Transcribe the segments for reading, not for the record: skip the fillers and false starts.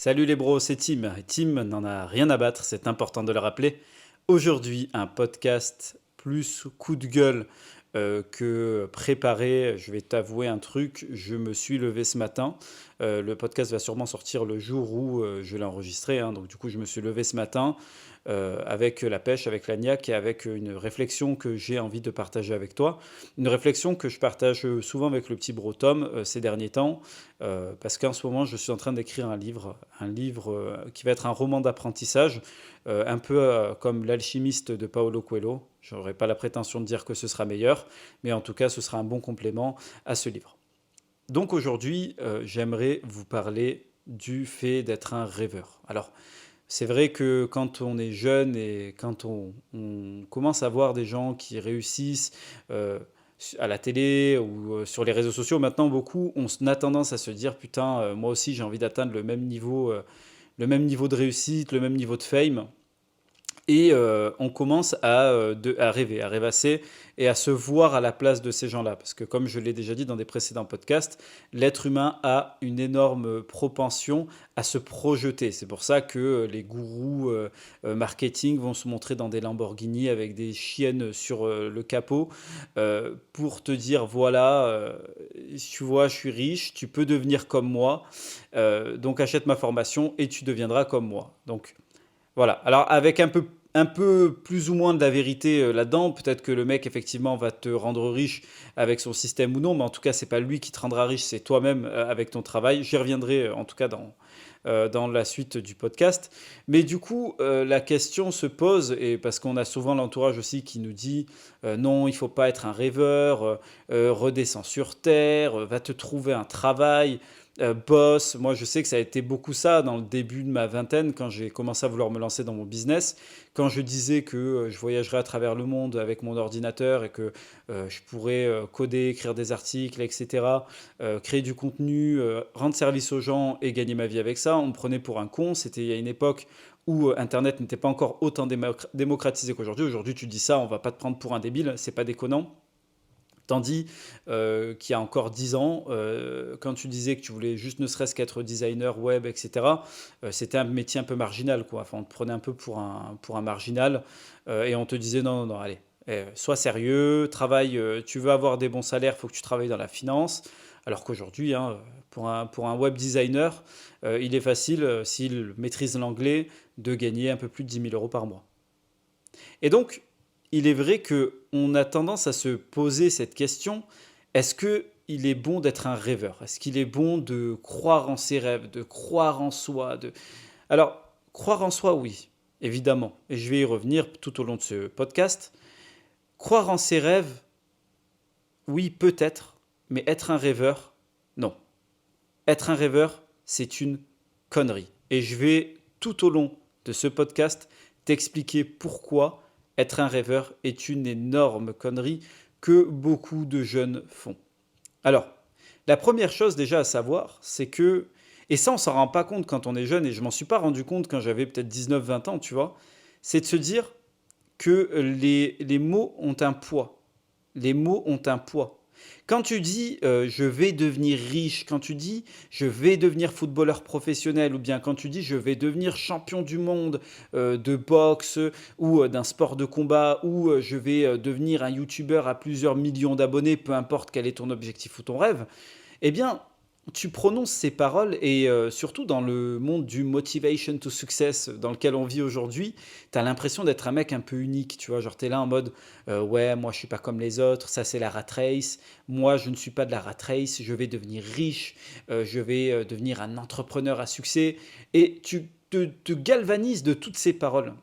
Salut les bros, c'est Tim. Tim n'en a rien à battre, c'est important de le rappeler. Aujourd'hui, un podcast plus coup de gueule que préparé. Je vais t'avouer un truc, je me suis levé ce matin. Le podcast va sûrement sortir le jour où je l'ai enregistré, hein. Donc du coup, je me suis levé ce matin avec la pêche, avec la niaque et avec une réflexion que j'ai envie de partager avec toi. Une réflexion que je partage souvent avec le petit bro Tom ces derniers temps. Parce qu'en ce moment, je suis en train d'écrire un livre qui va être un roman d'apprentissage, un peu comme L'Alchimiste de Paulo Coelho. Je n'aurai pas la prétention de dire que ce sera meilleur, mais en tout cas, ce sera un bon complément à ce livre. Donc aujourd'hui, j'aimerais vous parler du fait d'être un rêveur. Alors, c'est vrai que quand on est jeune et quand on commence à voir des gens qui réussissent euh, à la télé ou sur les réseaux sociaux, maintenant beaucoup, on a tendance à se dire, putain, moi aussi j'ai envie d'atteindre le même niveau de réussite, le même niveau de fame. Et on commence à rêver, à rêvasser et à se voir à la place de ces gens-là. Parce que comme je l'ai déjà dit dans des précédents podcasts, l'être humain a une énorme propension à se projeter. C'est pour ça que les gourous marketing vont se montrer dans des Lamborghini avec des chiennes sur le capot pour te dire, voilà, tu vois, je suis riche, tu peux devenir comme moi, donc achète ma formation et tu deviendras comme moi. Donc voilà. Alors avec un peu plus ou moins de la vérité là-dedans, peut-être que le mec effectivement va te rendre riche avec son système ou non, mais en tout cas c'est pas lui qui te rendra riche, c'est toi-même avec ton travail. J'y reviendrai en tout cas dans la suite du podcast. Mais du coup, la question se pose, et parce qu'on a souvent l'entourage aussi qui nous dit non, il faut pas être un rêveur, redescends sur terre, va te trouver un travail. Boss, moi je sais que ça a été beaucoup ça dans le début de ma vingtaine quand j'ai commencé à vouloir me lancer dans mon business. Quand je disais que je voyagerais à travers le monde avec mon ordinateur et que je pourrais coder, écrire des articles, etc., créer du contenu, rendre service aux gens et gagner ma vie avec ça, on me prenait pour un con. C'était il y a une époque où Internet n'était pas encore autant démocratisé qu'aujourd'hui. Aujourd'hui, tu dis ça, on va pas te prendre pour un débile, c'est pas déconnant. Tandis qu'il y a encore 10 ans, quand tu disais que tu voulais juste ne serait-ce qu'être designer web, etc., c'était un métier un peu marginal, quoi. Enfin, on te prenait un peu pour un marginal et on te disait non, non, non, allez, sois sérieux, travaille, tu veux avoir des bons salaires, il faut que tu travailles dans la finance. Alors qu'aujourd'hui, hein, pour un web designer, il est facile, s'il maîtrise l'anglais, de gagner un peu plus de 10 000 € par mois. Et donc, il est vrai que on a tendance à se poser cette question, est-ce que il est bon d'être un rêveur? Est-ce qu'il est bon de croire en ses rêves, de croire en soi, de... Alors, croire en soi, oui, évidemment, et je vais y revenir tout au long de ce podcast. Croire en ses rêves, oui, peut-être, mais être un rêveur, non. Être un rêveur, c'est une connerie. Et je vais tout au long de ce podcast t'expliquer pourquoi être un rêveur est une énorme connerie que beaucoup de jeunes font. Alors, la première chose déjà à savoir, c'est que, et ça on s'en rend pas compte quand on est jeune, et je m'en suis pas rendu compte quand j'avais peut-être 19-20 ans, tu vois, c'est de se dire que les mots ont un poids. Les mots ont un poids. Quand tu dis je vais devenir riche, quand tu dis je vais devenir footballeur professionnel, ou bien quand tu dis je vais devenir champion du monde de boxe ou d'un sport de combat, ou je vais devenir un youtubeur à plusieurs millions d'abonnés, peu importe quel est ton objectif ou ton rêve, eh bien, tu prononces ces paroles et surtout dans le monde du motivation to success dans lequel on vit aujourd'hui, tu as l'impression d'être un mec un peu unique, tu vois, genre t'es là en mode ouais, moi je suis pas comme les autres, ça c'est la rat race, moi je ne suis pas de la rat race, je vais devenir riche, je vais devenir un entrepreneur à succès et tu te galvanises de toutes ces paroles.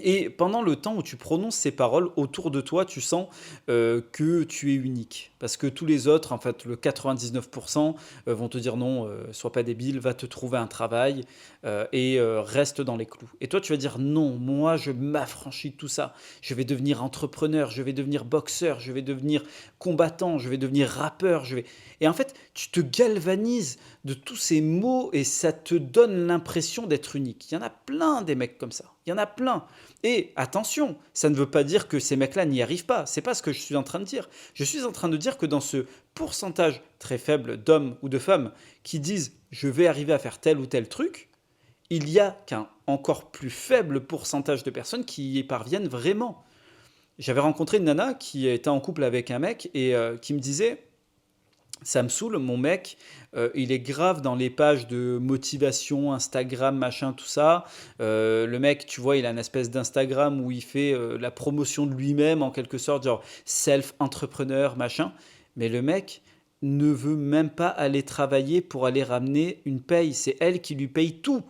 Et pendant le temps où tu prononces ces paroles, autour de toi, tu sens que tu es unique. Parce que tous les autres, en fait, le 99%, vont te dire non, sois pas débile, va te trouver un travail et reste dans les clous. Et toi, tu vas dire non, moi, je m'affranchis de tout ça. Je vais devenir entrepreneur, je vais devenir boxeur, je vais devenir combattant, je vais devenir rappeur. Et en fait, tu te galvanises de tous ces mots et ça te donne l'impression d'être unique. Il y en a plein des mecs comme ça. Il y en a plein. Et attention, ça ne veut pas dire que ces mecs-là n'y arrivent pas. C'est pas ce que je suis en train de dire. Je suis en train de dire que dans ce pourcentage très faible d'hommes ou de femmes qui disent je vais arriver à faire tel ou tel truc, il y a qu'un encore plus faible pourcentage de personnes qui y parviennent vraiment. J'avais rencontré une nana qui était en couple avec un mec et qui me disait, ça me saoule, mon mec, il est grave dans les pages de motivation, Instagram, machin, tout ça. Le mec, tu vois, il a une espèce d'Instagram où il fait la promotion de lui-même, en quelque sorte, genre self-entrepreneur, machin. Mais le mec ne veut même pas aller travailler pour aller ramener une paye. C'est elle qui lui paye tout.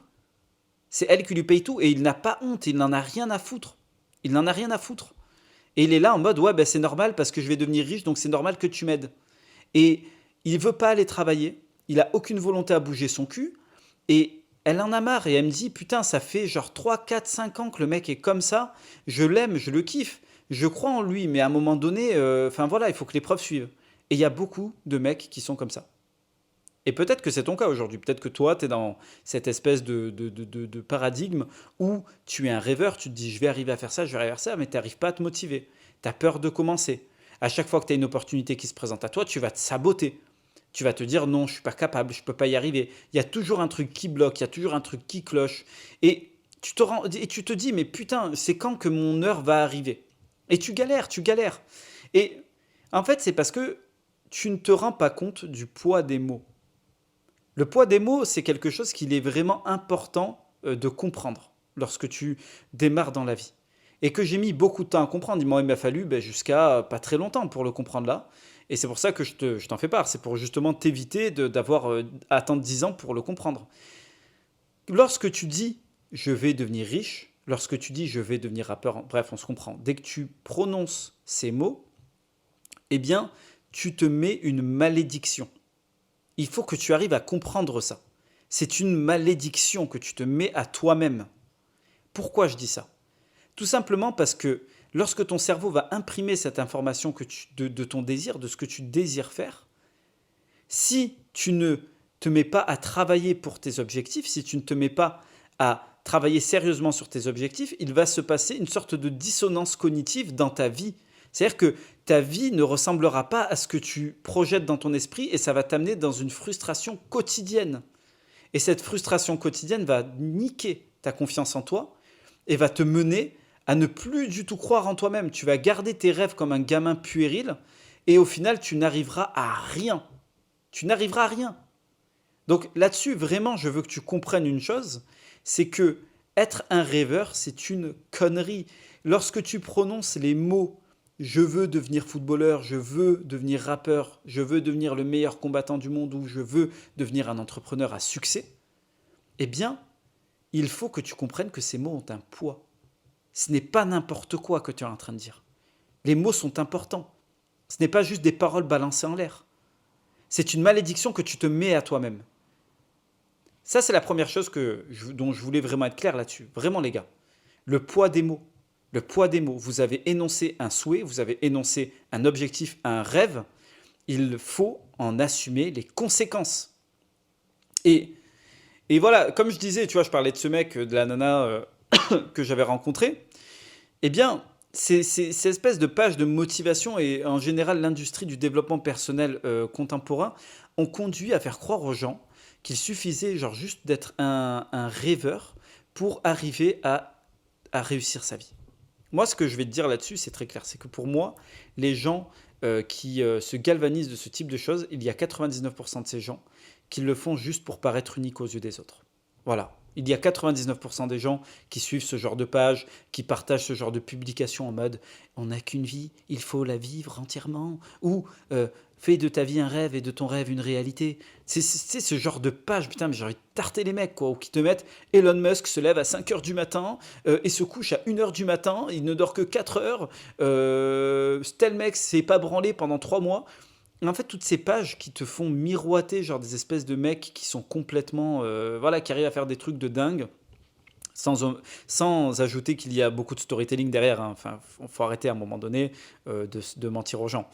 C'est elle qui lui paye tout et il n'a pas honte, il n'en a rien à foutre. Il n'en a rien à foutre. Et il est là en mode, ouais, ben c'est normal parce que je vais devenir riche, donc c'est normal que tu m'aides. Et il veut pas aller travailler, il a aucune volonté à bouger son cul, et elle en a marre, et elle me dit, putain, ça fait genre 3, 4, 5 ans que le mec est comme ça, je l'aime, je le kiffe, je crois en lui, mais à un moment donné, enfin voilà, il faut que les preuves suivent. Et il y a beaucoup de mecs qui sont comme ça. Et peut-être que c'est ton cas aujourd'hui, peut-être que toi, tu es dans cette espèce de paradigme où tu es un rêveur, tu te dis, je vais arriver à faire ça, je vais arriver à faire ça, mais tu n'arrives pas à te motiver, tu as peur de commencer. À chaque fois que tu as une opportunité qui se présente à toi, tu vas te saboter. Tu vas te dire non, je suis pas capable, je peux pas y arriver. Il y a toujours un truc qui bloque, il y a toujours un truc qui cloche. Et tu te dis, mais putain, c'est quand que mon heure va arriver? Et tu galères, tu galères. Et en fait, c'est parce que tu ne te rends pas compte du poids des mots. Le poids des mots, c'est quelque chose qu'il est vraiment important de comprendre lorsque tu démarres dans la vie. Et que j'ai mis beaucoup de temps à comprendre. Il m'a fallu jusqu'à pas très longtemps pour le comprendre là. Et c'est pour ça que je t'en fais part. C'est pour justement t'éviter d'avoir à attendre 10 ans pour le comprendre. Lorsque tu dis je vais devenir riche, lorsque tu dis je vais devenir rappeur, bref, on se comprend. Dès que tu prononces ces mots, eh bien, tu te mets une malédiction. Il faut que tu arrives à comprendre ça. C'est une malédiction que tu te mets à toi-même. Pourquoi je dis ça? Tout simplement parce que lorsque ton cerveau va imprimer cette information de ton désir, de ce que tu désires faire, si tu ne te mets pas à travailler pour tes objectifs, si tu ne te mets pas à travailler sérieusement sur tes objectifs, il va se passer une sorte de dissonance cognitive dans ta vie. C'est-à-dire que ta vie ne ressemblera pas à ce que tu projettes dans ton esprit et ça va t'amener dans une frustration quotidienne. Et cette frustration quotidienne va niquer ta confiance en toi et va te mener à ne plus du tout croire en toi-même. Tu vas garder tes rêves comme un gamin puéril et au final, tu n'arriveras à rien. Tu n'arriveras à rien. Donc là-dessus, vraiment, je veux que tu comprennes une chose, c'est que être un rêveur, c'est une connerie. Lorsque tu prononces les mots je veux devenir footballeur, je veux devenir rappeur, je veux devenir le meilleur combattant du monde ou je veux devenir un entrepreneur à succès, eh bien, il faut que tu comprennes que ces mots ont un poids. Ce n'est pas n'importe quoi que tu es en train de dire. Les mots sont importants. Ce n'est pas juste des paroles balancées en l'air. C'est une malédiction que tu te mets à toi-même. Ça, c'est la première chose dont je voulais vraiment être clair là-dessus. Vraiment, les gars. Le poids des mots. Le poids des mots. Vous avez énoncé un souhait, vous avez énoncé un objectif, un rêve. Il faut en assumer les conséquences. Et, et voilà, comme je disais, tu vois, je parlais de ce mec, de la nana que j'avais rencontré. Eh bien, ces espèces de pages de motivation et en général l'industrie du développement personnel contemporain ont conduit à faire croire aux gens qu'il suffisait genre juste d'être un rêveur pour arriver à réussir sa vie. Moi, ce que je vais te dire là-dessus, c'est très clair. C'est que pour moi, les gens qui se galvanisent de ce type de choses, il y a 99% de ces gens qui le font juste pour paraître unique aux yeux des autres. Voilà. Il y a 99% des gens qui suivent ce genre de page, qui partagent ce genre de publication en mode on n'a qu'une vie, il faut la vivre entièrement. Ou fais de ta vie un rêve et de ton rêve une réalité. C'est ce genre de page, putain, mais j'ai envie de tarter les mecs, quoi. Ou qui te mettent Elon Musk se lève à 5 heures du matin et se couche à 1 heure du matin, il ne dort que 4 heures. Tel mec s'est pas branlé pendant 3 mois. Et en fait, toutes ces pages qui te font miroiter, genre des espèces de mecs qui sont complètement. Voilà, qui arrivent à faire des trucs de dingue, sans ajouter qu'il y a beaucoup de storytelling derrière, hein. Enfin, il faut arrêter à un moment donné de mentir aux gens.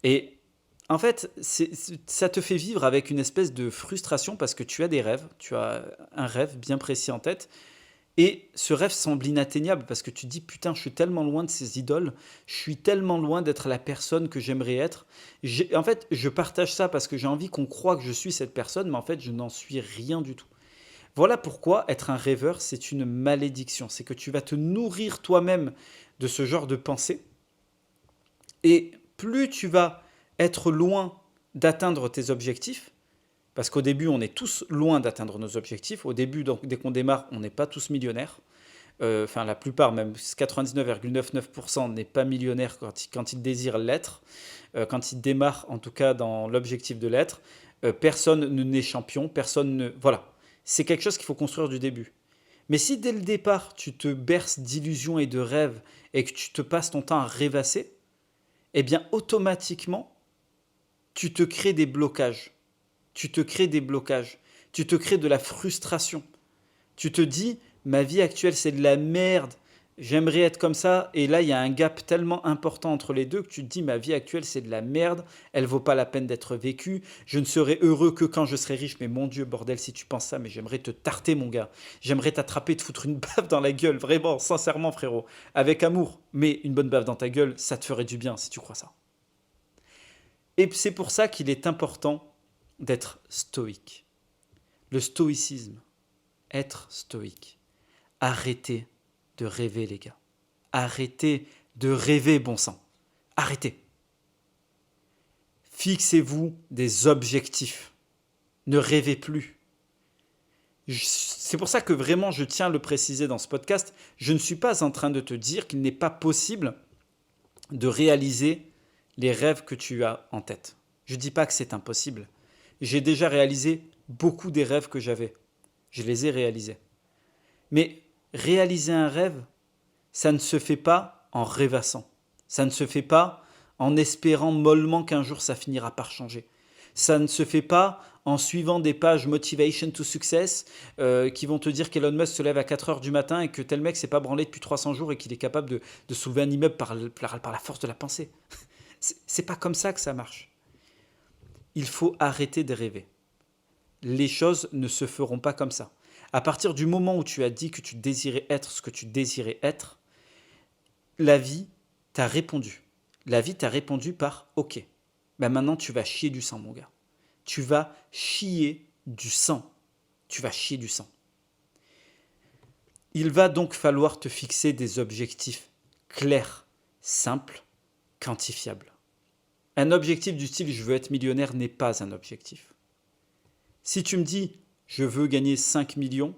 Et en fait, ça te fait vivre avec une espèce de frustration parce que tu as des rêves, tu as un rêve bien précis en tête, et ce rêve semble inatteignable parce que tu te dis putain, je suis tellement loin de ces idoles, je suis tellement loin d'être la personne que j'aimerais être. En fait, je partage ça parce que j'ai envie qu'on croie que je suis cette personne, mais en fait, je n'en suis rien du tout. Voilà pourquoi être un rêveur, c'est une malédiction. C'est que tu vas te nourrir toi-même de ce genre de pensée. Et plus tu vas être loin d'atteindre tes objectifs, parce qu'au début, on est tous loin d'atteindre nos objectifs. Au début, donc, dès qu'on démarre, on n'est pas tous millionnaires. Enfin, la plupart, même 99,99% n'est pas millionnaire quand il désire l'être. Quand il démarre, en tout cas, dans l'objectif de l'être. Personne ne n'est champion, personne ne... Voilà. C'est quelque chose qu'il faut construire du début. Mais si dès le départ, tu te berces d'illusions et de rêves et que tu te passes ton temps à rêvasser, eh bien, automatiquement, tu te crées des blocages. Tu te crées des blocages. Tu te crées de la frustration. Tu te dis, ma vie actuelle, c'est de la merde. J'aimerais être comme ça. Et là, il y a un gap tellement important entre les deux que tu te dis, ma vie actuelle, c'est de la merde. Elle vaut pas la peine d'être vécue. Je ne serai heureux que quand je serai riche. Mais mon Dieu, bordel, si tu penses ça, mais j'aimerais te tarter, mon gars. J'aimerais t'attraper, te foutre une baffe dans la gueule. Vraiment, sincèrement, frérot. Avec amour. Mais une bonne baffe dans ta gueule, ça te ferait du bien si tu crois ça. Et c'est pour ça qu'il est important d'être stoïque. Le stoïcisme, être stoïque. Arrêtez de rêver, les gars. Arrêtez de rêver, bon sang. Arrêtez. Fixez-vous des objectifs. Ne rêvez plus. C'est pour ça que vraiment je tiens à le préciser dans ce podcast. Je ne suis pas en train de te dire qu'il n'est pas possible de réaliser les rêves que tu as en tête. Je ne dis pas que c'est impossible. J'ai déjà réalisé beaucoup des rêves que j'avais. Je les ai réalisés. Mais réaliser un rêve, ça ne se fait pas en rêvassant. Ça ne se fait pas en espérant mollement qu'un jour ça finira par changer. Ça ne se fait pas en suivant des pages Motivation to Success qui vont te dire qu'Elon Musk se lève à 4 heures du matin et que tel mec s'est pas branlé depuis 300 jours et qu'il est capable de soulever un immeuble par la force de la pensée. C'est pas comme ça que ça marche. Il faut arrêter de rêver. Les choses ne se feront pas comme ça. À partir du moment où tu as dit que tu désirais être ce que tu désirais être, la vie t'a répondu. La vie t'a répondu par « Ok, ben maintenant tu vas chier du sang, mon gars. Tu vas chier du sang. Tu vas chier du sang. » Il va donc falloir te fixer des objectifs clairs, simples, quantifiables. Un objectif du style « Je veux être millionnaire » n'est pas un objectif. Si tu me dis « Je veux gagner 5 millions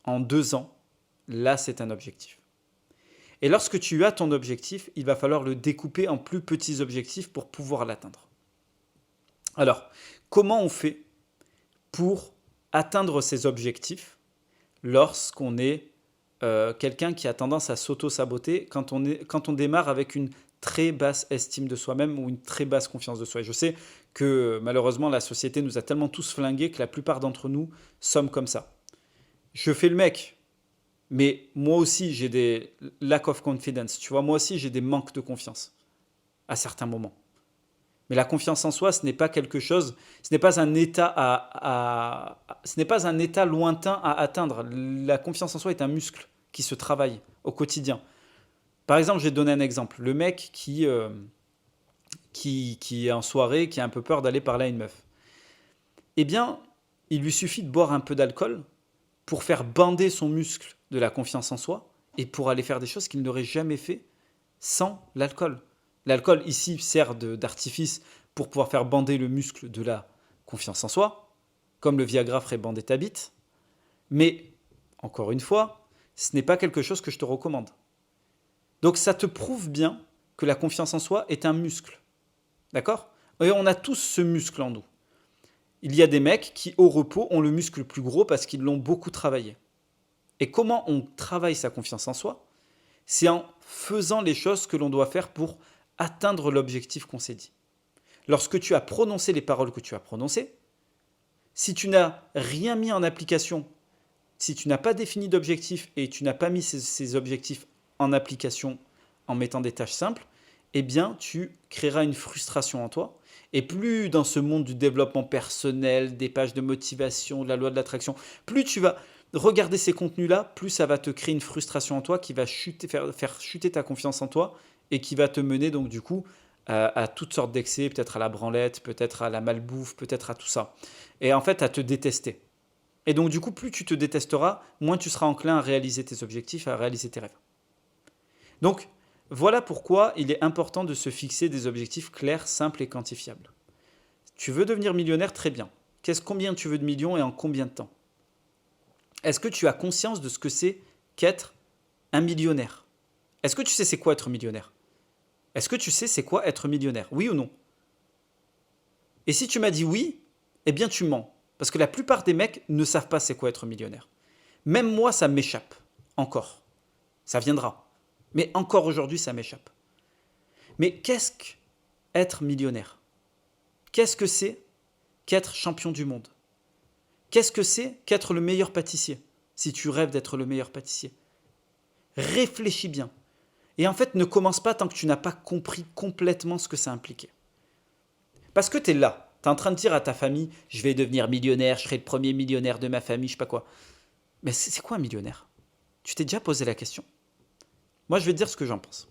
en 2 ans », là c'est un objectif. Et lorsque tu as ton objectif, il va falloir le découper en plus petits objectifs pour pouvoir l'atteindre. Alors, comment on fait pour atteindre ces objectifs lorsqu'on est quelqu'un qui a tendance à s'auto-saboter quand on démarre avec une très basse estime de soi-même ou une très basse confiance de soi. Et je sais que malheureusement la société nous a tellement tous flingués que la plupart d'entre nous sommes comme ça. Je fais le mec, mais moi aussi j'ai des lack of confidence, tu vois, moi aussi j'ai des manques de confiance à certains moments. Mais la confiance en soi, ce n'est pas quelque chose, ce n'est pas un état ce n'est pas un état lointain à atteindre. La confiance en soi est un muscle qui se travaille au quotidien. Par exemple, je vais te donner un exemple. Le mec qui est en soirée, qui a un peu peur d'aller parler à une meuf. Eh bien, il lui suffit de boire un peu d'alcool pour faire bander son muscle de la confiance en soi et pour aller faire des choses qu'il n'aurait jamais fait sans l'alcool. L'alcool ici sert d'artifice pour pouvoir faire bander le muscle de la confiance en soi, comme le Viagra ferait bander ta bite. Mais, encore une fois, ce n'est pas quelque chose que je te recommande. Donc ça te prouve bien que la confiance en soi est un muscle. D'accord ? Et on a tous ce muscle en nous. Il y a des mecs qui, au repos, ont le muscle plus gros parce qu'ils l'ont beaucoup travaillé. Et comment on travaille sa confiance en soi ? C'est en faisant les choses que l'on doit faire pour atteindre l'objectif qu'on s'est dit. Lorsque tu as prononcé les paroles que tu as prononcées, si tu n'as rien mis en application, si tu n'as pas défini d'objectif et tu n'as pas mis ces objectifs en application en mettant des tâches simples, eh bien, tu créeras une frustration en toi. Et plus dans ce monde du développement personnel, des pages de motivation, de la loi de l'attraction, plus tu vas regarder ces contenus-là, plus ça va te créer une frustration en toi qui va faire chuter ta confiance en toi et qui va te mener donc du coup à toutes sortes d'excès, peut-être à la branlette, peut-être à la malbouffe, peut-être à tout ça. Et en fait, à te détester. Et donc, du coup, plus tu te détesteras, moins tu seras enclin à réaliser tes objectifs, à réaliser tes rêves. Donc, voilà pourquoi il est important de se fixer des objectifs clairs, simples et quantifiables. Tu veux devenir millionnaire, très bien. Combien tu veux de millions et en combien de temps? Est-ce que tu as conscience de ce que c'est qu'être un millionnaire? Est-ce que tu sais c'est quoi être millionnaire? Est-ce que tu sais c'est quoi être millionnaire? Oui ou non? Et si tu m'as dit oui, eh bien tu mens. Parce que la plupart des mecs ne savent pas c'est quoi être millionnaire. Même moi, ça m'échappe. Encore. Ça viendra. Mais encore aujourd'hui, ça m'échappe. Mais qu'est-ce qu'être millionnaire? Qu'est-ce que c'est qu'être champion du monde? Qu'est-ce que c'est qu'être le meilleur pâtissier? Si tu rêves d'être le meilleur pâtissier. Réfléchis bien. Et en fait, ne commence pas tant que tu n'as pas compris complètement ce que ça impliquait. Parce que tu es là. Tu es en train de dire à ta famille, je vais devenir millionnaire, je serai le premier millionnaire de ma famille, je sais pas quoi. Mais c'est quoi un millionnaire? Tu t'es déjà posé la question? Moi, je vais te dire ce que j'en pense.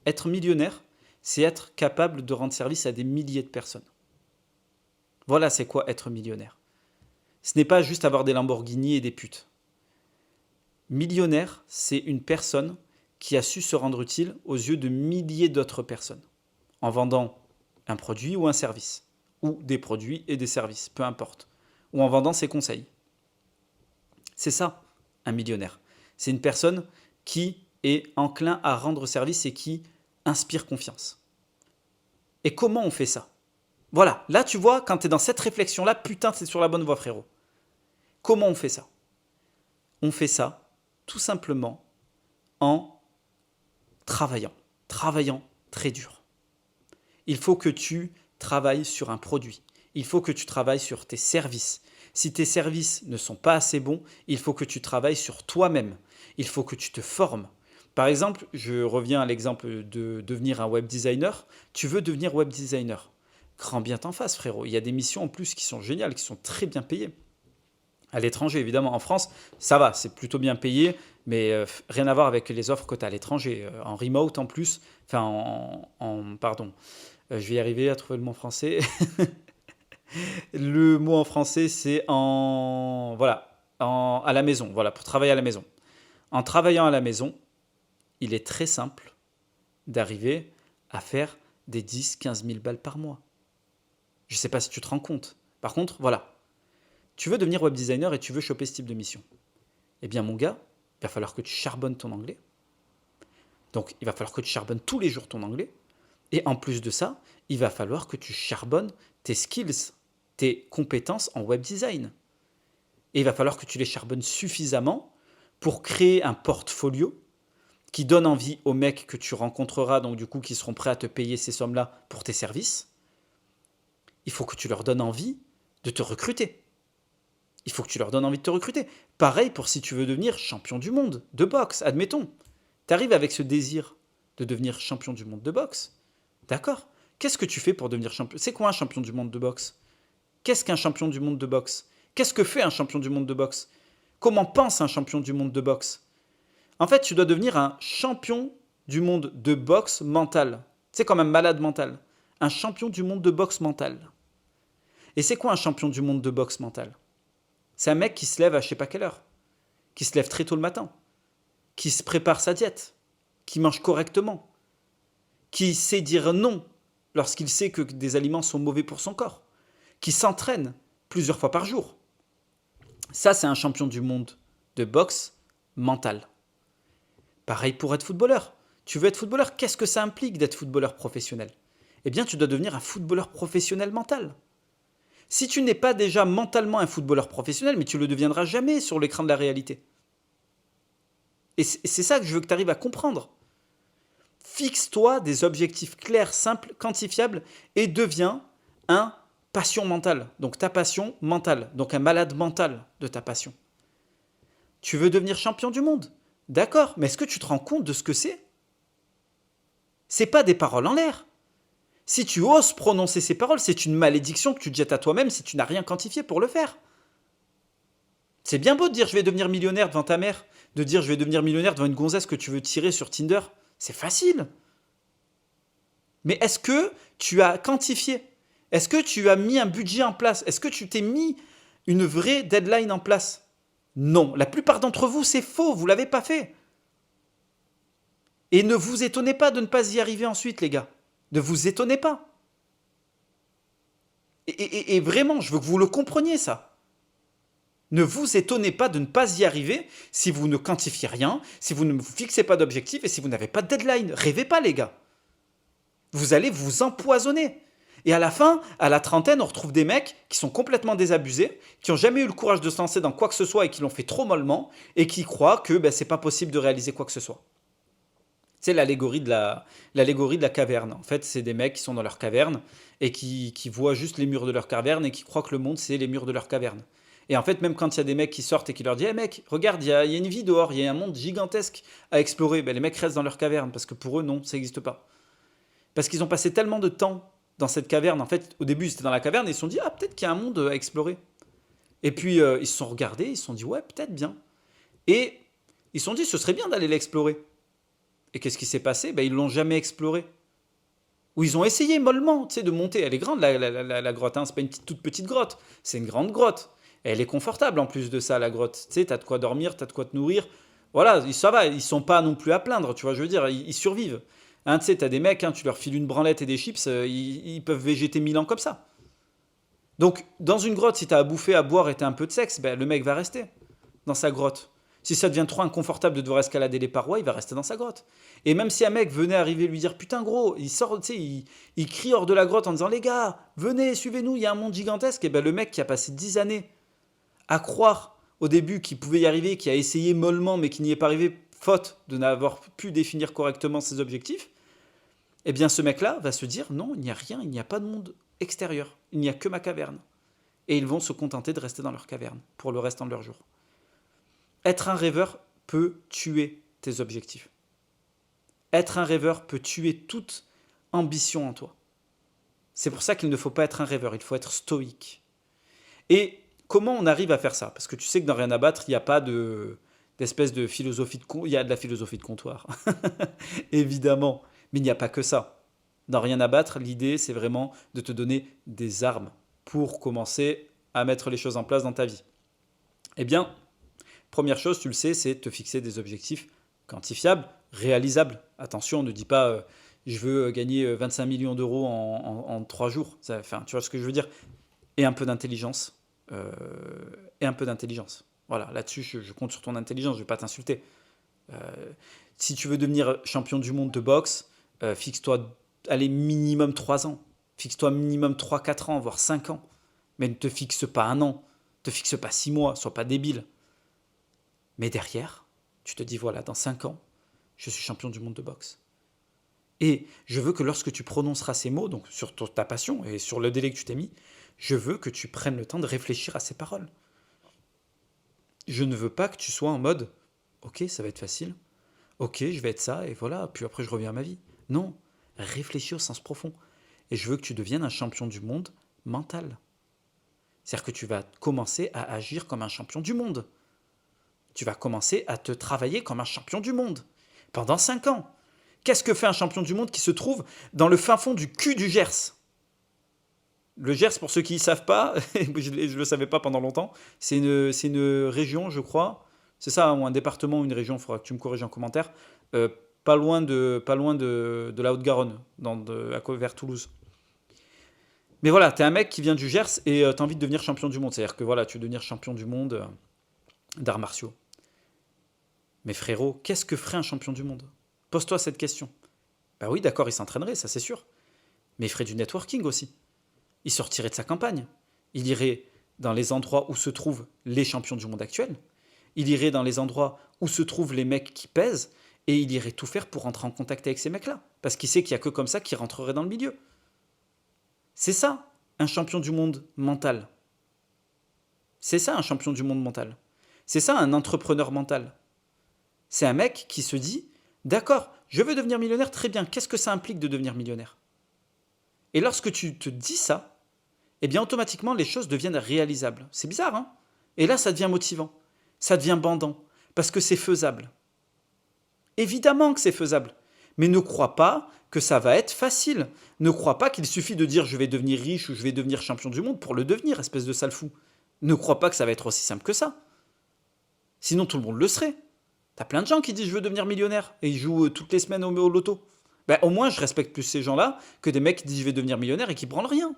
Être millionnaire, c'est être capable de rendre service à des milliers de personnes. Voilà, c'est quoi être millionnaire. Ce n'est pas juste avoir des Lamborghini et des putes. Millionnaire, c'est une personne qui a su se rendre utile aux yeux de milliers d'autres personnes, en vendant un produit ou un service, ou des produits et des services, peu importe, ou en vendant ses conseils. C'est ça, un millionnaire. C'est une personne qui est enclin à rendre service et qui inspire confiance. Et comment on fait ça? Voilà, là tu vois, quand tu es dans cette réflexion-là, putain, c'est sur la bonne voie, frérot. Comment on fait ça? On fait ça tout simplement en travaillant très dur. Il faut que tu travailles sur un produit. Il faut que tu travailles sur tes services. Si tes services ne sont pas assez bons, il faut que tu travailles sur toi-même. Il faut que tu te formes. Par exemple, je reviens à l'exemple de devenir un web designer. Tu veux devenir web designer. Grand bien t'en fasse, frérot. Il y a des missions en plus qui sont géniales, qui sont très bien payées. À l'étranger, évidemment. En France, ça va, c'est plutôt bien payé, mais rien à voir avec les offres que tu as à l'étranger. En remote en plus, enfin pardon, je vais y arriver à trouver le mot français. Le mot en français, c'est à la maison, voilà, pour travailler à la maison. En travaillant à la maison, il est très simple d'arriver à faire des 10 000 à 15 000 balles par mois. Je ne sais pas si tu te rends compte. Par contre, voilà, tu veux devenir web designer et tu veux choper ce type de mission. Eh bien, mon gars, il va falloir que tu charbonnes ton anglais. Donc, il va falloir que tu charbonnes tous les jours ton anglais. Et en plus de ça, il va falloir que tu charbonnes tes skills, tes compétences en web design. Et il va falloir que tu les charbonnes suffisamment pour créer un portfolio qui donne envie aux mecs que tu rencontreras, donc du coup qui seront prêts à te payer ces sommes-là pour tes services. Il faut que tu leur donnes envie de te recruter. Il faut que tu leur donnes envie de te recruter. Pareil pour si tu veux devenir champion du monde de boxe, admettons. Tu arrives avec ce désir de devenir champion du monde de boxe. D'accord. Qu'est-ce que tu fais pour devenir champion? C'est quoi un champion du monde de boxe? Qu'est-ce qu'un champion du monde de boxe? Qu'est-ce que fait un champion du monde de boxe? Comment pense un champion du monde de boxe? En fait, tu dois devenir un champion du monde de boxe mental. C'est comme un malade mental. Un champion du monde de boxe mental. Et c'est quoi un champion du monde de boxe mental? C'est un mec qui se lève à je sais pas quelle heure, qui se lève très tôt le matin, qui se prépare sa diète, qui mange correctement, qui sait dire non lorsqu'il sait que des aliments sont mauvais pour son corps, qui s'entraîne plusieurs fois par jour. Ça, c'est un champion du monde de boxe mental. Pareil pour être footballeur. Tu veux être footballeur, qu'est-ce que ça implique d'être footballeur professionnel? Eh bien, tu dois devenir un footballeur professionnel mental. Si tu n'es pas déjà mentalement un footballeur professionnel, mais tu ne le deviendras jamais sur l'écran de la réalité. Et c'est ça que je veux que tu arrives à comprendre. Fixe-toi des objectifs clairs, simples, quantifiables et deviens un passion mentale. Donc ta passion mentale, donc un malade mental de ta passion. Tu veux devenir champion du monde? D'accord, mais est-ce que tu te rends compte de ce que c'est? C'est pas des paroles en l'air. Si tu oses prononcer ces paroles, c'est une malédiction que tu te jettes à toi-même si tu n'as rien quantifié pour le faire. C'est bien beau de dire je vais devenir millionnaire devant ta mère, de dire je vais devenir millionnaire devant une gonzesse que tu veux tirer sur Tinder. C'est facile. Mais est-ce que tu as quantifié? Est-ce que tu as mis un budget en place? Est-ce que tu t'es mis une vraie deadline en place? Non, la plupart d'entre vous, c'est faux, vous ne l'avez pas fait. Et ne vous étonnez pas de ne pas y arriver ensuite, les gars. Ne vous étonnez pas. Et vraiment, je veux que vous le compreniez, ça. Ne vous étonnez pas de ne pas y arriver si vous ne quantifiez rien, si vous ne vous fixez pas d'objectif et si vous n'avez pas de deadline. Rêvez pas, les gars. Vous allez vous empoisonner. Et à la fin, à la trentaine, on retrouve des mecs qui sont complètement désabusés, qui n'ont jamais eu le courage de se lancer dans quoi que ce soit et qui l'ont fait trop mollement et qui croient que c'est pas possible de réaliser quoi que ce soit. C'est l'allégorie de la caverne. En fait, c'est des mecs qui sont dans leur caverne et qui voient juste les murs de leur caverne et qui croient que le monde, c'est les murs de leur caverne. Et en fait, même quand il y a des mecs qui sortent et qui leur disent hey mec, regarde, il y a une vie dehors, il y a un monde gigantesque à explorer, les mecs restent dans leur caverne parce que pour eux, non, ça n'existe pas. Parce qu'ils ont passé tellement de temps dans cette caverne. En fait, au début, ils étaient dans la caverne et ils se sont dit ah, peut-être qu'il y a un monde à explorer. Et puis, ils se sont regardés, ils se sont dit ouais, peut-être bien. Et ils se sont dit ce serait bien d'aller l'explorer. Et qu'est-ce qui s'est passé? Ils l'ont jamais exploré. Ou ils ont essayé mollement, de monter. Elle est grande, la grotte, hein. C'est pas une toute petite grotte. C'est une grande grotte. Et elle est confortable en plus de ça, la grotte. T'as de quoi dormir, t'as de quoi te nourrir. Voilà, ça va, ils sont pas non plus à plaindre, tu vois, je veux dire, ils survivent. Hein, t'as des mecs, tu leur files une branlette et des chips, ils peuvent végéter 1000 ans comme ça. Donc, dans une grotte, si t'as à bouffer, à boire et t'as un peu de sexe, le mec va rester dans sa grotte. Si ça devient trop inconfortable de devoir escalader les parois, il va rester dans sa grotte. Et même si un mec venait arriver et lui dire putain gros, il sort, il crie hors de la grotte en disant les gars, venez, suivez-nous, il y a un monde gigantesque. Et le mec qui a passé 10 années à croire au début qu'il pouvait y arriver, qui a essayé mollement mais qui n'y est pas arrivé faute de n'avoir pu définir correctement ses objectifs, eh bien ce mec-là va se dire non, il n'y a rien, il n'y a pas de monde extérieur, il n'y a que ma caverne. Et ils vont se contenter de rester dans leur caverne pour le restant de leur jour. Être un rêveur peut tuer tes objectifs. Être un rêveur peut tuer toute ambition en toi. C'est pour ça qu'il ne faut pas être un rêveur, il faut être stoïque. Et comment on arrive à faire ça? Parce que tu sais que dans Rien à battre, il n'y a pas d'espèce de philosophie de comptoir. Il y a de la philosophie de comptoir, évidemment, mais il n'y a pas que ça. Dans Rien à battre, l'idée, c'est vraiment de te donner des armes pour commencer à mettre les choses en place dans ta vie. Eh bien, première chose, tu le sais, c'est te fixer des objectifs quantifiables, réalisables. Attention, ne dis pas je veux gagner 25 millions d'euros en 3 jours. Tu vois ce que je veux dire? Et un peu d'intelligence. Voilà, là-dessus, je compte sur ton intelligence, je ne vais pas t'insulter. Si tu veux devenir champion du monde de boxe, fixe-toi, allez, minimum 3 ans. Fixe-toi minimum 3-4 ans, voire 5 ans. Mais ne te fixe pas 1 an. Ne te fixe pas 6 mois, sois pas débile. Mais derrière, tu te dis, voilà, dans 5 ans, je suis champion du monde de boxe. Et je veux que lorsque tu prononceras ces mots, donc sur ta passion et sur le délai que tu t'es mis, je veux que tu prennes le temps de réfléchir à ces paroles. Je ne veux pas que tu sois en mode, ok, ça va être facile, ok, je vais être ça, et voilà, puis après je reviens à ma vie. Non, réfléchis au sens profond. Et je veux que tu deviennes un champion du monde mental. C'est-à-dire que tu vas commencer à agir comme un champion du monde. Tu vas commencer à te travailler comme un champion du monde. Pendant 5 ans. Qu'est-ce que fait un champion du monde qui se trouve dans le fin fond du cul du Gers? Le Gers, pour ceux qui ne savent pas, je ne le savais pas pendant longtemps, c'est une région, je crois, c'est ça, ou un département ou une région, il faudra que tu me corriges en commentaire, pas loin de la Haute-Garonne, vers Toulouse. Mais voilà, t'es un mec qui vient du Gers et t'as envie de devenir champion du monde. C'est-à-dire que voilà, tu veux devenir champion du monde d'arts martiaux. Mais frérot, qu'est-ce que ferait un champion du monde? Pose-toi cette question. Bah oui, d'accord, il s'entraînerait, ça c'est sûr. Mais il ferait du networking aussi. Il sortirait de sa campagne. Il irait dans les endroits où se trouvent les champions du monde actuels. Il irait dans les endroits où se trouvent les mecs qui pèsent. Et il irait tout faire pour rentrer en contact avec ces mecs-là. Parce qu'il sait qu'il n'y a que comme ça qu'il rentrerait dans le milieu. C'est ça, un champion du monde mental. C'est ça, un champion du monde mental. C'est ça, un entrepreneur mental. C'est un mec qui se dit, d'accord, je veux devenir millionnaire, très bien, qu'est-ce que ça implique de devenir millionnaire? Et lorsque tu te dis ça, eh bien automatiquement les choses deviennent réalisables. C'est bizarre, hein? Et là, ça devient motivant, ça devient bandant, parce que c'est faisable. Évidemment que c'est faisable, mais ne crois pas que ça va être facile. Ne crois pas qu'il suffit de dire je vais devenir riche ou je vais devenir champion du monde pour le devenir, espèce de sale fou. Ne crois pas que ça va être aussi simple que ça. Sinon, tout le monde le serait. T'as plein de gens qui disent je veux devenir millionnaire et ils jouent toutes les semaines au loto. Ben, au moins, je respecte plus ces gens-là que des mecs qui disent je vais devenir millionnaire et qui branlent rien.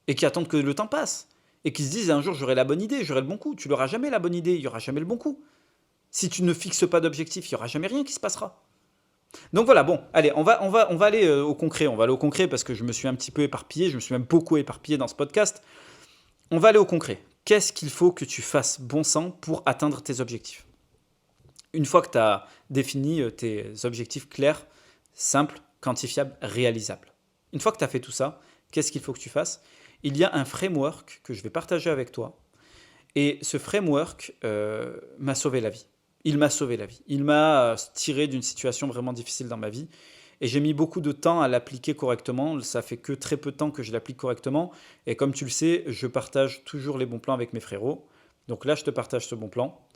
Et qui attendent que le temps passe. Et qui se disent un jour j'aurai la bonne idée, j'aurai le bon coup. Tu n'auras jamais la bonne idée, il n'y aura jamais le bon coup. Si tu ne fixes pas d'objectif, il n'y aura jamais rien qui se passera. Donc voilà, bon, allez, on va aller au concret. On va aller au concret parce que je me suis un petit peu éparpillé, je me suis même beaucoup éparpillé dans ce podcast. On va aller au concret. Qu'est-ce qu'il faut que tu fasses bon sang pour atteindre tes objectifs? Une fois que tu as défini tes objectifs clairs, simples, quantifiables, réalisables. Une fois que tu as fait tout ça, qu'est-ce qu'il faut que tu fasses? Il y a un framework que je vais partager avec toi. Et ce framework m'a sauvé la vie. Il m'a sauvé la vie. Il m'a tiré d'une situation vraiment difficile dans ma vie. Et j'ai mis beaucoup de temps à l'appliquer correctement. Ça fait que très peu de temps que je l'applique correctement. Et comme tu le sais, je partage toujours les bons plans avec mes frérots. Donc là, je te partage ce bon plan.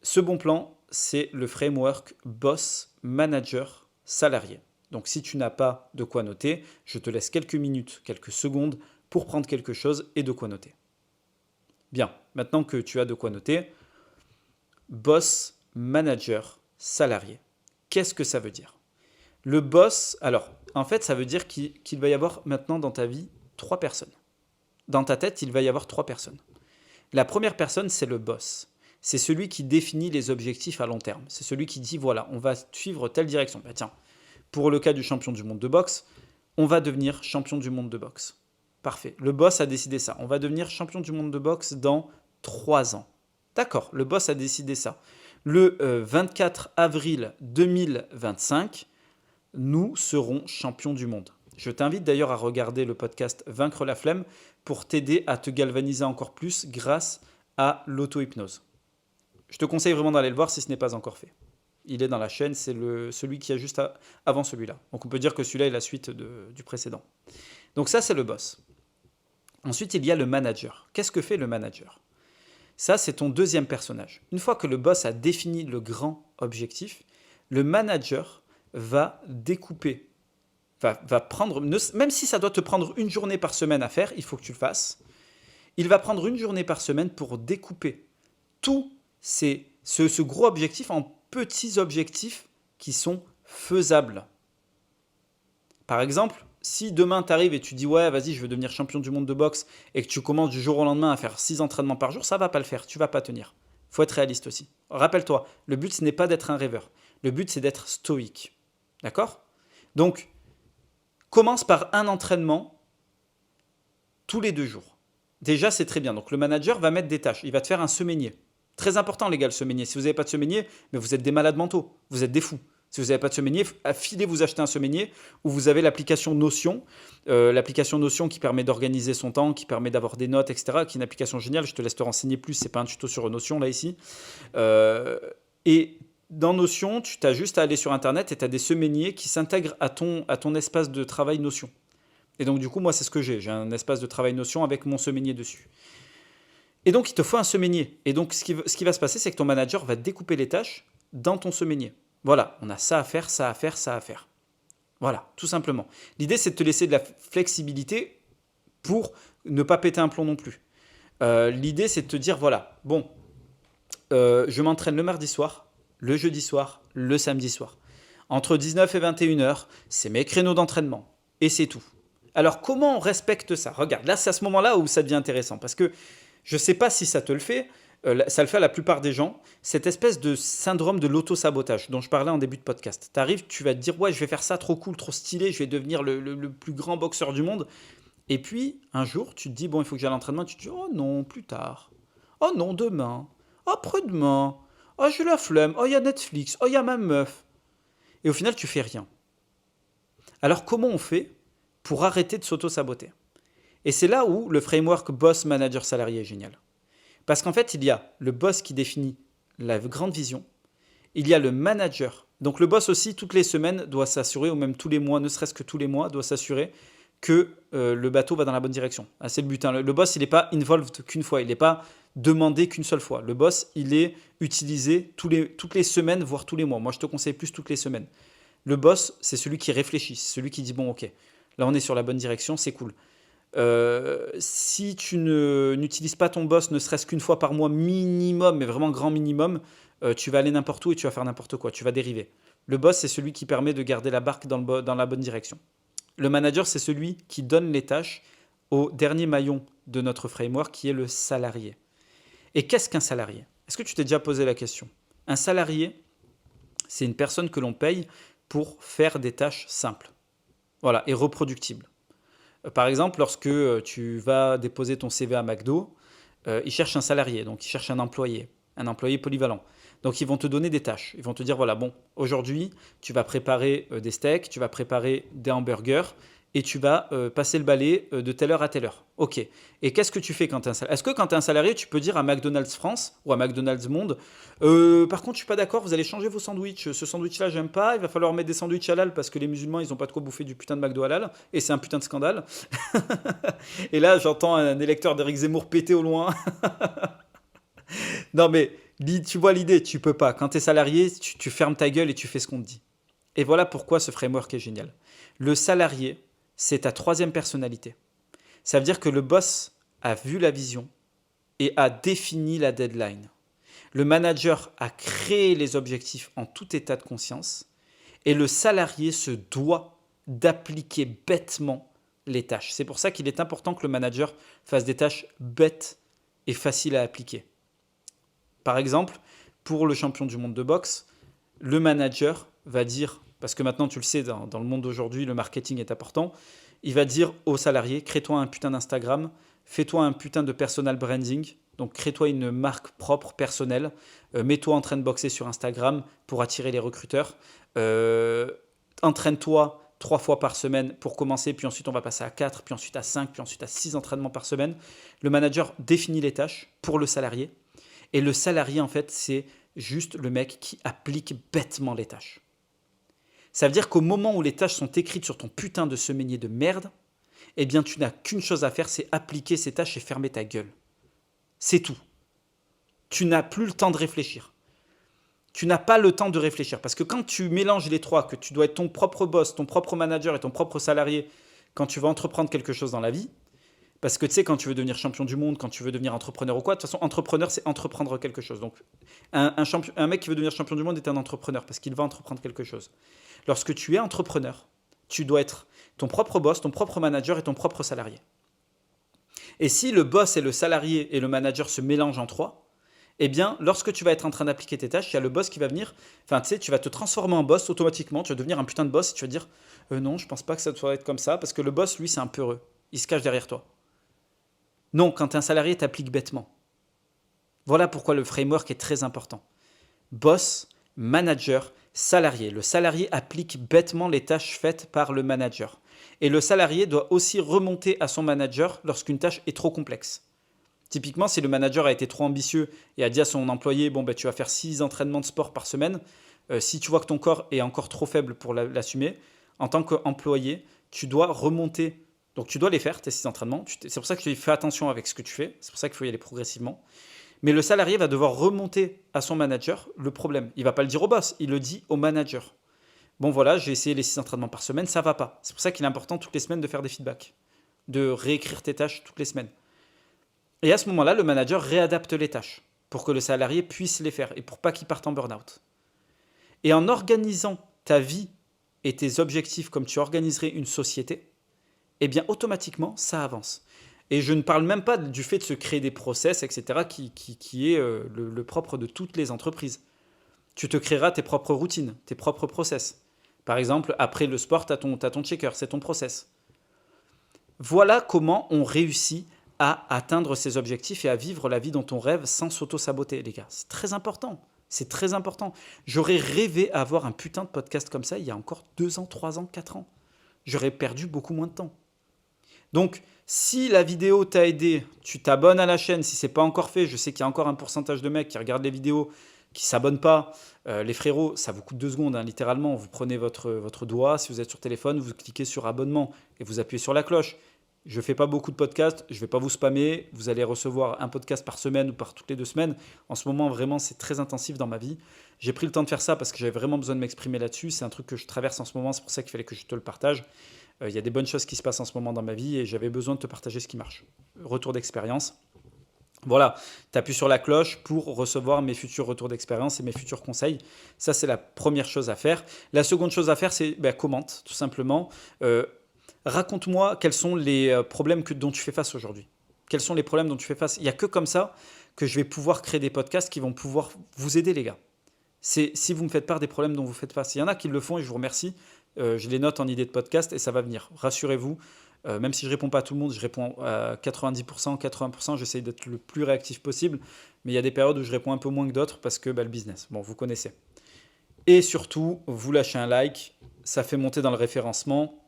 Ce bon plan, c'est le framework Boss Manager Salarié. Donc si tu n'as pas de quoi noter, je te laisse quelques minutes, quelques secondes pour prendre quelque chose et de quoi noter. Bien, maintenant que tu as de quoi noter, boss, manager, salarié. Qu'est-ce que ça veut dire? Le boss, alors, en fait, ça veut dire qu'il va y avoir maintenant dans ta vie 3 personnes. Dans ta tête, il va y avoir 3 personnes. La première personne, c'est le boss. C'est celui qui définit les objectifs à long terme. C'est celui qui dit, voilà, on va suivre telle direction. Bah, tiens, pour le cas du champion du monde de boxe, on va devenir champion du monde de boxe. Parfait. Le boss a décidé ça. On va devenir champion du monde de boxe dans 3 ans. D'accord, le boss a décidé ça. Le 24 avril 2025, nous serons champions du monde. Je t'invite d'ailleurs à regarder le podcast Vaincre la flemme pour t'aider à te galvaniser encore plus grâce à l'auto-hypnose. Je te conseille vraiment d'aller le voir si ce n'est pas encore fait. Il est dans la chaîne, c'est celui qui est juste avant celui-là. Donc on peut dire que celui-là est la suite du précédent. Donc ça, c'est le boss. Ensuite, il y a le manager. Qu'est-ce que fait le manager? Ça, c'est ton deuxième personnage. Une fois que le boss a défini le grand objectif, le manager va découper, va prendre, même si ça doit te prendre une journée par semaine à faire, il faut que tu le fasses. Il va prendre une journée par semaine pour découper tout ce gros objectif en petits objectifs qui sont faisables. Par exemple, si demain tu arrives et tu dis ouais vas-y je veux devenir champion du monde de boxe et que tu commences du jour au lendemain à faire 6 entraînements par jour, ça va pas le faire, tu vas pas tenir. Faut être réaliste aussi. Rappelle-toi, le but ce n'est pas d'être un rêveur, le but c'est d'être stoïque. D'accord? Donc, commence par un entraînement tous les 2 jours. Déjà c'est très bien, donc le manager va mettre des tâches, il va te faire un semainier. Très important les gars le semainier, si vous n'avez pas de semainier, mais vous êtes des malades mentaux, vous êtes des fous. Si vous n'avez pas de semainier, filez vous acheter un semainier où vous avez l'application Notion. L'application Notion qui permet d'organiser son temps, qui permet d'avoir des notes, etc. Qui est une application géniale. Je te laisse te renseigner plus. C'est pas un tuto sur Notion là ici. Et dans Notion, tu as juste à aller sur Internet et tu as des semainiers qui s'intègrent à ton espace de travail Notion. Et donc du coup, moi, c'est ce que j'ai. J'ai un espace de travail Notion avec mon semainier dessus. Et donc, il te faut un semainier. Et donc, ce qui va se passer, c'est que ton manager va découper les tâches dans ton semainier. Voilà, on a ça à faire, ça à faire, ça à faire. Voilà, tout simplement. L'idée, c'est de te laisser de la flexibilité pour ne pas péter un plomb non plus. L'idée, c'est de te dire, voilà, bon, je m'entraîne le mardi soir, le jeudi soir, le samedi soir. Entre 19 et 21 heures, c'est mes créneaux d'entraînement. Et c'est tout. Alors, comment on respecte ça? Regarde, là, c'est à ce moment-là où ça devient intéressant. Parce que je ne sais pas si ça te le fait, ça le fait à la plupart des gens, cette espèce de syndrome de l'auto-sabotage dont je parlais en début de podcast. Tu arrives, tu vas te dire, ouais, je vais faire ça trop cool, trop stylé, je vais devenir le plus grand boxeur du monde. Et puis, un jour, tu te dis, bon, il faut que j'aille à l'entraînement. Tu te dis, oh non, plus tard. Oh non, demain. Après-demain. Oh, j'ai la flemme. Oh, il y a Netflix. Oh, il y a ma meuf. Et au final, tu fais rien. Alors, comment on fait pour arrêter de s'auto-saboter? Et c'est là où le framework boss, manager, salarié est génial. Parce qu'en fait, il y a le boss qui définit la grande vision. Il y a le manager. Donc le boss aussi, toutes les semaines, doit s'assurer, ou même tous les mois, ne serait-ce que tous les mois, doit s'assurer que le bateau va dans la bonne direction. Ah, c'est le but. Hein. Le boss, il n'est pas involved qu'une fois. Il n'est pas demandé qu'une seule fois. Le boss, il est utilisé toutes les semaines, voire tous les mois. Moi, je te conseille plus toutes les semaines. Le boss, c'est celui qui réfléchit. C'est celui qui dit, bon, ok, là, on est sur la bonne direction, c'est cool. Si tu n'utilises pas ton boss ne serait-ce qu'une fois par mois minimum, mais vraiment grand minimum, tu vas aller n'importe où et tu vas faire n'importe quoi, tu vas dériver. Le boss, c'est celui qui permet de garder la barque dans la bonne direction. Le manager, c'est celui qui donne les tâches au dernier maillon de notre framework, qui est le salarié. Et qu'est-ce qu'un salarié? Est-ce que tu t'es déjà posé la question? Un salarié, c'est une personne que l'on paye pour faire des tâches simples, voilà, et reproductibles. Par exemple, lorsque tu vas déposer ton CV à McDo, ils cherchent un salarié, donc ils cherchent un employé polyvalent. Donc ils vont te donner des tâches. Ils vont te dire, voilà, bon, aujourd'hui, tu vas préparer des steaks, tu vas préparer des hamburgers et tu vas passer le balai de telle heure à telle heure. Ok. Et qu'est-ce que tu fais quand tu es un salarié? Est-ce que quand tu es un salarié, tu peux dire à McDonald's France ou à McDonald's Monde, par contre, je suis pas d'accord, vous allez changer vos sandwichs. Ce sandwich-là, j'aime pas. Il va falloir mettre des sandwichs halal parce que les musulmans, ils ont pas de quoi bouffer du putain de McDo halal. Et c'est un putain de scandale. Et là, j'entends un électeur d'Éric Zemmour péter au loin. Non, mais tu vois l'idée, tu peux pas. Quand tu es salarié, tu fermes ta gueule et tu fais ce qu'on te dit. Et voilà pourquoi ce framework est génial. Le salarié, c'est ta troisième personnalité. Ça veut dire que le boss a vu la vision et a défini la deadline. Le manager a créé les objectifs en tout état de conscience et le salarié se doit d'appliquer bêtement les tâches. C'est pour ça qu'il est important que le manager fasse des tâches bêtes et faciles à appliquer. Par exemple, pour le champion du monde de boxe, le manager va dire, parce que maintenant tu le sais, dans le monde d'aujourd'hui, le marketing est important, il va dire aux salariés, crée-toi un putain d'Instagram, fais-toi un putain de personal branding, donc crée-toi une marque propre, personnelle, mets-toi en train de boxer sur Instagram pour attirer les recruteurs, entraîne-toi 3 fois par semaine pour commencer, puis ensuite on va passer à 4, puis ensuite à 5, puis ensuite à 6 entraînements par semaine. Le manager définit les tâches pour le salarié, et le salarié, en fait, c'est juste le mec qui applique bêtement les tâches. Ça veut dire qu'au moment où les tâches sont écrites sur ton putain de semainier de merde, eh bien, tu n'as qu'une chose à faire, c'est appliquer ces tâches et fermer ta gueule. C'est tout. Tu n'as plus le temps de réfléchir. Tu n'as pas le temps de réfléchir. Parce que quand tu mélanges les trois, que tu dois être ton propre boss, ton propre manager et ton propre salarié, quand tu vas entreprendre quelque chose dans la vie, parce que tu sais, quand tu veux devenir champion du monde, quand tu veux devenir entrepreneur ou quoi, de toute façon, entrepreneur, c'est entreprendre quelque chose. Donc, un mec qui veut devenir champion du monde est un entrepreneur parce qu'il va entreprendre quelque chose. Lorsque tu es entrepreneur, tu dois être ton propre boss, ton propre manager et ton propre salarié. Et si le boss et le salarié et le manager se mélangent en trois, eh bien, lorsque tu vas être en train d'appliquer tes tâches, il y a le boss qui va venir, enfin, tu sais, tu vas te transformer en boss automatiquement, tu vas devenir un putain de boss et tu vas dire non, je pense pas que ça doit être comme ça, parce que le boss, lui, c'est un peureux. Il se cache derrière toi. Non, quand tu es un salarié, tu appliques bêtement. Voilà pourquoi le framework est très important. Boss, manager, salarié. Le salarié applique bêtement les tâches faites par le manager. Et le salarié doit aussi remonter à son manager lorsqu'une tâche est trop complexe. Typiquement, si le manager a été trop ambitieux et a dit à son employé, bon, ben, tu vas faire 6 entraînements de sport par semaine, si tu vois que ton corps est encore trop faible pour l'assumer, en tant qu'employé, tu dois remonter. Donc tu dois les faire, tes 6 entraînements. C'est pour ça que tu fais attention avec ce que tu fais. C'est pour ça qu'il faut y aller progressivement. Mais le salarié va devoir remonter à son manager le problème. Il ne va pas le dire au boss, il le dit au manager. Bon voilà, j'ai essayé les 6 entraînements par semaine, ça ne va pas. C'est pour ça qu'il est important toutes les semaines de faire des feedbacks, de réécrire tes tâches toutes les semaines. Et à ce moment-là, le manager réadapte les tâches pour que le salarié puisse les faire et pour pas qu'il parte en burn-out. Et en organisant ta vie et tes objectifs comme tu organiserais une société, eh bien automatiquement, ça avance. Et je ne parle même pas du fait de se créer des process, etc., qui est le propre de toutes les entreprises. Tu te créeras tes propres routines, tes propres process. Par exemple, après le sport, tu as ton checker, c'est ton process. Voilà comment on réussit à atteindre ses objectifs et à vivre la vie dont on rêve sans s'auto-saboter, les gars. C'est très important. C'est très important. J'aurais rêvé avoir un putain de podcast comme ça il y a encore 2 ans, 3 ans, 4 ans. J'aurais perdu beaucoup moins de temps. Donc, si la vidéo t'a aidé, tu t'abonnes à la chaîne. Si ce n'est pas encore fait, je sais qu'il y a encore un pourcentage de mecs qui regardent les vidéos, qui ne s'abonnent pas. Les frérots, ça vous coûte 2 secondes, hein, littéralement. Vous prenez votre doigt, si vous êtes sur téléphone, vous cliquez sur abonnement et vous appuyez sur la cloche. Je ne fais pas beaucoup de podcasts, je ne vais pas vous spammer. Vous allez recevoir un podcast par semaine ou par toutes les 2 semaines. En ce moment, vraiment, c'est très intensif dans ma vie. J'ai pris le temps de faire ça parce que j'avais vraiment besoin de m'exprimer là-dessus. C'est un truc que je traverse en ce moment, c'est pour ça qu'il fallait que je te le partage. Il y a des bonnes choses qui se passent en ce moment dans ma vie et j'avais besoin de te partager ce qui marche. Retour d'expérience. Voilà, tu appuies sur la cloche pour recevoir mes futurs retours d'expérience et mes futurs conseils. Ça, c'est la première chose à faire. La seconde chose à faire, c'est commente, tout simplement. Raconte-moi quels sont les problèmes dont tu fais face aujourd'hui. Quels sont les problèmes dont tu fais face. Il n'y a que comme ça que je vais pouvoir créer des podcasts qui vont pouvoir vous aider, les gars. C'est si vous me faites part des problèmes dont vous faites face. Il y en a qui le font et je vous remercie. Je les note en idée de podcast et ça va venir. Rassurez-vous, même si je ne réponds pas à tout le monde, je réponds à 90%, 80%, j'essaye d'être le plus réactif possible. Mais il y a des périodes où je réponds un peu moins que d'autres parce que le business, bon, vous connaissez. Et surtout, vous lâchez un like, ça fait monter dans le référencement,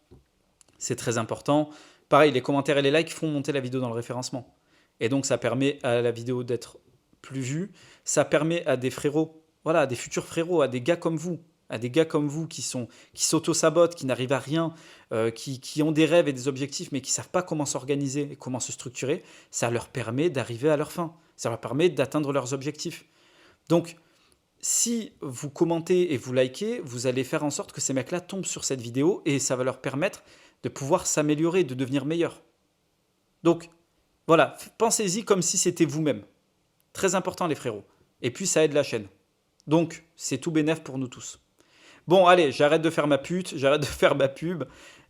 c'est très important. Pareil, les commentaires et les likes font monter la vidéo dans le référencement. Et donc, ça permet à la vidéo d'être plus vue. Ça permet à des frérots, voilà, à des futurs frérots, à des gars comme vous qui s'auto-sabotent, qui n'arrivent à rien, qui ont des rêves et des objectifs, mais qui ne savent pas comment s'organiser et comment se structurer. Ça leur permet d'arriver à leur fin. Ça leur permet d'atteindre leurs objectifs. Donc, si vous commentez et vous likez, vous allez faire en sorte que ces mecs-là tombent sur cette vidéo et ça va leur permettre de pouvoir s'améliorer, de devenir meilleurs. Donc, voilà, pensez-y comme si c'était vous-même. Très important, les frérots. Et puis, ça aide la chaîne. Donc, c'est tout bénef pour nous tous. Bon, allez, j'arrête de faire ma pute, j'arrête de faire ma pub.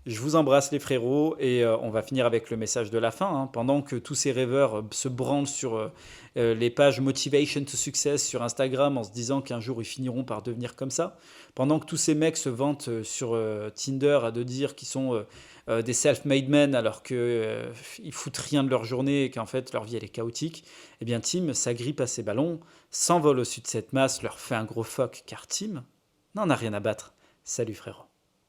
Je vous embrasse les frérots et on va finir avec le message de la fin, hein. Pendant que tous ces rêveurs se branlent sur les pages Motivation to Success sur Instagram en se disant qu'un jour ils finiront par devenir comme ça, pendant que tous ces mecs se vantent sur Tinder à de dire qu'ils sont des self-made men alors qu'ils foutent rien de leur journée et qu'en fait leur vie elle est chaotique, eh bien Tim s'agrippe à ses ballons, s'envole au-dessus de cette masse, leur fait un gros fuck car Tim n'en a rien à battre. Salut frérot.